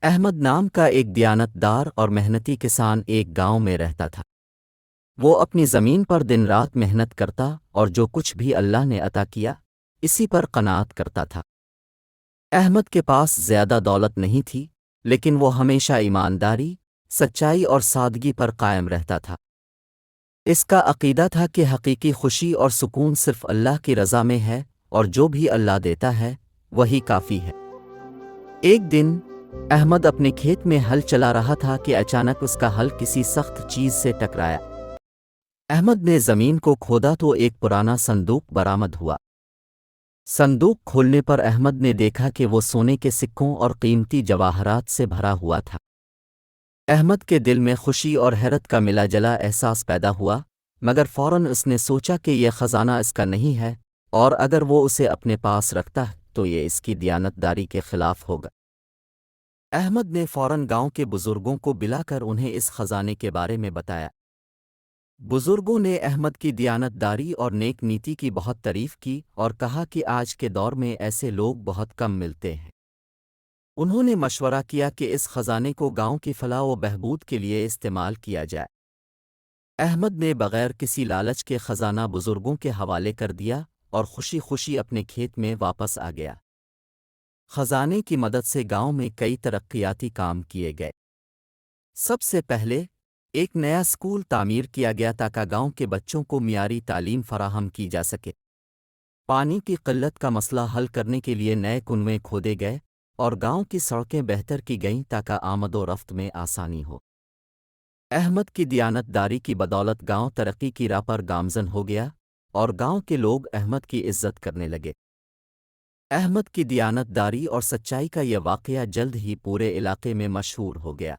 احمد نام کا ایک دیانتدار اور محنتی کسان ایک گاؤں میں رہتا تھا۔ وہ اپنی زمین پر دن رات محنت کرتا اور جو کچھ بھی اللہ نے عطا کیا اسی پر قناعت کرتا تھا۔ احمد کے پاس زیادہ دولت نہیں تھی، لیکن وہ ہمیشہ ایمانداری، سچائی اور سادگی پر قائم رہتا تھا۔ اس کا عقیدہ تھا کہ حقیقی خوشی اور سکون صرف اللہ کی رضا میں ہے، اور جو بھی اللہ دیتا ہے وہی کافی ہے۔ ایک دن احمد اپنے کھیت میں ہل چلا رہا تھا کہ اچانک اس کا ہل کسی سخت چیز سے ٹکرایا۔ احمد نے زمین کو کھودا تو ایک پرانا صندوق برآمد ہوا۔ صندوق کھولنے پر احمد نے دیکھا کہ وہ سونے کے سکوں اور قیمتی جواہرات سے بھرا ہوا تھا۔ احمد کے دل میں خوشی اور حیرت کا ملا جلا احساس پیدا ہوا، مگر فوراً اس نے سوچا کہ یہ خزانہ اس کا نہیں ہے، اور اگر وہ اسے اپنے پاس رکھتا ہے تو یہ اس کی دیانتداری کے خلاف ہوگا۔ احمد نے فوراً گاؤں کے بزرگوں کو بلا کر انہیں اس خزانے کے بارے میں بتایا۔ بزرگوں نے احمد کی دیانتداری اور نیک نیتی کی بہت تعریف کی اور کہا کہ آج کے دور میں ایسے لوگ بہت کم ملتے ہیں۔ انہوں نے مشورہ کیا کہ اس خزانے کو گاؤں کی فلاح و بہبود کے لیے استعمال کیا جائے۔ احمد نے بغیر کسی لالچ کے خزانہ بزرگوں کے حوالے کر دیا اور خوشی خوشی اپنے کھیت میں واپس آ گیا۔ خزانے کی مدد سے گاؤں میں کئی ترقیاتی کام کیے گئے۔ سب سے پہلے ایک نیا اسکول تعمیر کیا گیا تاکہ گاؤں کے بچوں کو معیاری تعلیم فراہم کی جا سکے۔ پانی کی قلت کا مسئلہ حل کرنے کے لیے نئے کنویں کھودے گئے اور گاؤں کی سڑکیں بہتر کی گئیں تاکہ آمد و رفت میں آسانی ہو۔ احمد کی دیانتداری کی بدولت گاؤں ترقی کی راہ پر گامزن ہو گیا اور گاؤں کے لوگ احمد کی عزت کرنے لگے۔ احمد کی دیانتداری اور سچائی کا یہ واقعہ جلد ہی پورے علاقے میں مشہور ہو گیا۔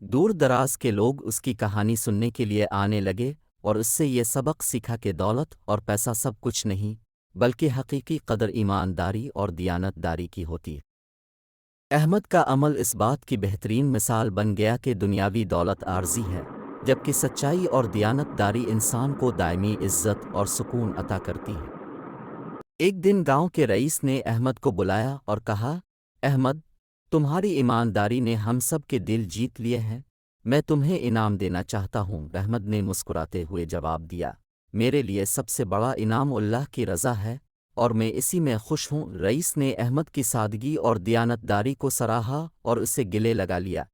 دور دراز کے لوگ اس کی کہانی سننے کے لیے آنے لگے اور اس سے یہ سبق سیکھا کہ دولت اور پیسہ سب کچھ نہیں، بلکہ حقیقی قدر ایمانداری اور دیانتداری کی ہوتی ہے۔ احمد کا عمل اس بات کی بہترین مثال بن گیا کہ دنیاوی دولت عارضی ہے، جبکہ سچائی اور دیانتداری انسان کو دائمی عزت اور سکون عطا کرتی ہے۔ ایک دن گاؤں کے رئیس نے احمد کو بلایا اور کہا، احمد، تمہاری ایمانداری نے ہم سب کے دل جیت لیے ہیں، میں تمہیں انعام دینا چاہتا ہوں۔ احمد نے مسکراتے ہوئے جواب دیا، میرے لیے سب سے بڑا انعام اللہ کی رضا ہے اور میں اسی میں خوش ہوں۔ رئیس نے احمد کی سادگی اور دیانتداری کو سراہا اور اسے گلے لگا لیا۔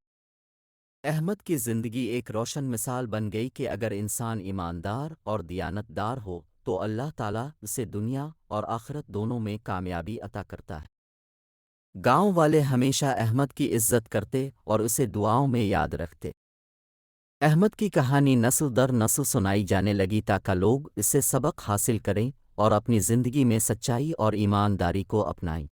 احمد کی زندگی ایک روشن مثال بن گئی کہ اگر انسان ایماندار اور دیانتدار ہو تو اللہ تعالیٰ اسے دنیا اور آخرت دونوں میں کامیابی عطا کرتا ہے۔ گاؤں والے ہمیشہ احمد کی عزت کرتے اور اسے دعاؤں میں یاد رکھتے۔ احمد کی کہانی نسل در نسل سنائی جانے لگی تاکہ لوگ اس سے سبق حاصل کریں اور اپنی زندگی میں سچائی اور ایمانداری کو اپنائیں۔